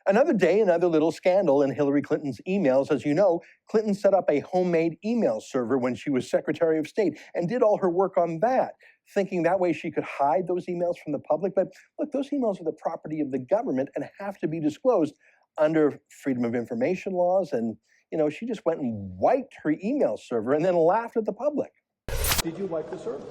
Another day, another little scandal in Hillary Clinton's emails. As you know, Clinton set up a homemade email server when she was Secretary of State and did all her work on that, thinking that way she could hide those emails from the public. But look, those emails are the property of the government and have to be disclosed under Freedom of Information laws. And, she just went and wiped her email server and then laughed at the public. Did you wipe the server?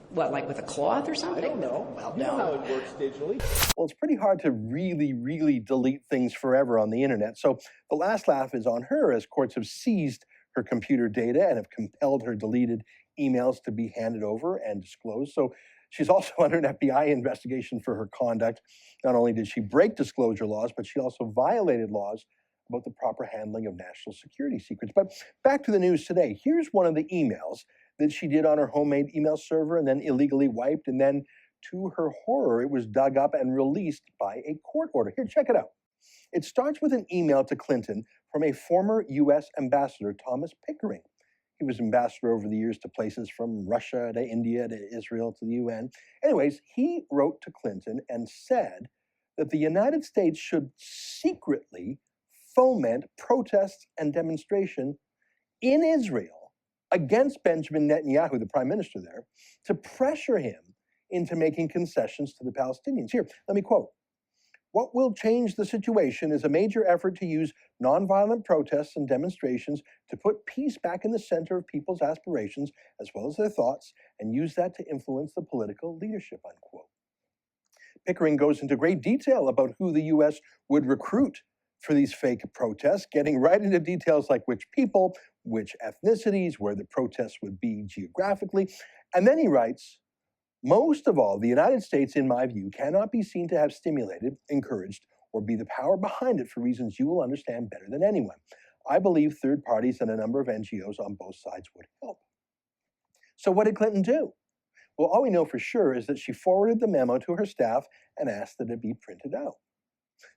What, like with a cloth or something? I don't know. Well, you know how it works digitally. Well, it's pretty hard to really delete things forever on the internet. So the last laugh is on her, as courts have seized her computer data and have compelled her deleted emails to be handed over and disclosed. So she's also under an FBI investigation for her conduct. Not only did she break disclosure laws, but she also violated laws about the proper handling of national security secrets. But back to the news today. Here's one of the emails that she did on her homemade email server and then illegally wiped. And then, to her horror, it was dug up and released by a court order. Here, check it out. It starts with an email to Clinton from a former U.S. ambassador, Thomas Pickering. He was ambassador over the years to places from Russia to India to Israel to the UN. Anyways, he wrote to Clinton and said that the United States should secretly foment protests and demonstration in Israel against Benjamin Netanyahu, the prime minister there, to pressure him into making concessions to the Palestinians. Here, let me quote. What will change the situation is a major effort to use nonviolent protests and demonstrations to put peace back in the center of people's aspirations as well as their thoughts and use that to influence the political leadership, unquote. Pickering goes into great detail about who the U.S. would recruit for these fake protests, getting right into details like which people, which ethnicities, where the protests would be geographically. And then he writes, most of all, the United States, in my view, cannot be seen to have stimulated, encouraged, or be the power behind it for reasons you will understand better than anyone. I believe third parties and a number of NGOs on both sides would help. So what did Clinton do? Well, all we know for sure is that she forwarded the memo to her staff and asked that it be printed out.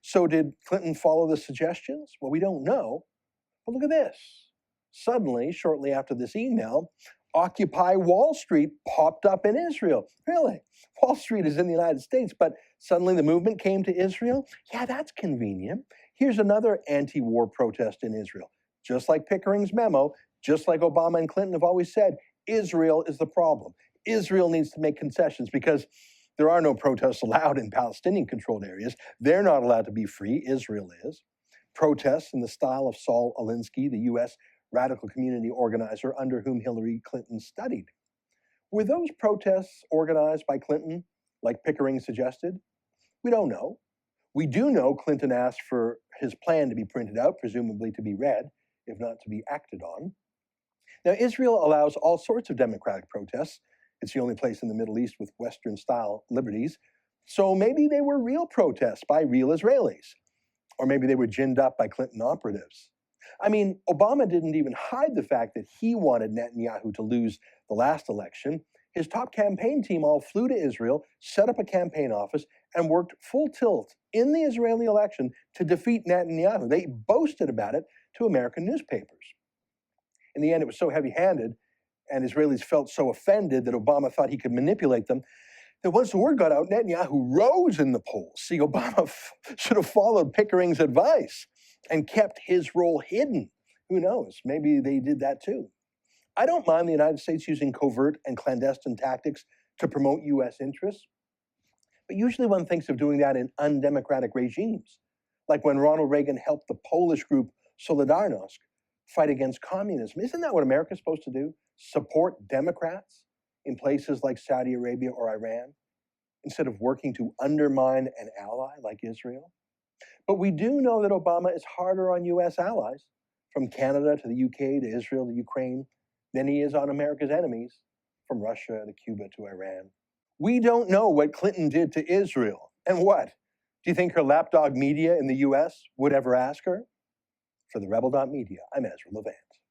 So did Clinton follow the suggestions? Well, we don't know. But look at this. Suddenly, shortly after this email, Occupy Wall Street popped up in Israel. Really? Wall Street is in the United States, but suddenly the movement came to Israel? Yeah, that's convenient. Here's another anti-war protest in Israel. Just like Pickering's memo, just like Obama and Clinton have always said, Israel is the problem. Israel needs to make concessions because there are no protests allowed in Palestinian-controlled areas. They're not allowed to be free. Israel is. Protests in the style of Saul Alinsky, the U.S. radical community organizer under whom Hillary Clinton studied. Were those protests organized by Clinton, like Pickering suggested? We don't know. We do know Clinton asked for his plan to be printed out, presumably to be read, if not to be acted on. Now, Israel allows all sorts of democratic protests. It's the only place in the Middle East with Western-style liberties. So maybe they were real protests by real Israelis. Or maybe they were ginned up by Clinton operatives. I mean, Obama didn't even hide the fact that he wanted Netanyahu to lose the last election. His top campaign team all flew to Israel, set up a campaign office, and worked full tilt in the Israeli election to defeat Netanyahu. They boasted about it to American newspapers. In the end, it was so heavy-handed, and Israelis felt so offended that Obama thought he could manipulate them, that once the word got out, Netanyahu rose in the polls. See, Obama should have followed Pickering's advice and kept his role hidden. Who knows? Maybe they did that too. I don't mind the United States using covert and clandestine tactics to promote U.S. interests, but usually one thinks of doing that in undemocratic regimes, like when Ronald Reagan helped the Polish group Solidarność fight against communism. Isn't that what America's supposed to do? Support Democrats in places like Saudi Arabia or Iran, instead of working to undermine an ally like Israel? But we do know that Obama is harder on U.S. allies, from Canada to the UK to Israel to Ukraine, than he is on America's enemies, from Russia to Cuba to Iran. We don't know what Clinton did to Israel. And what? Do you think her lapdog media in the U.S. would ever ask her? For the Rebel.media, I'm Ezra Levant.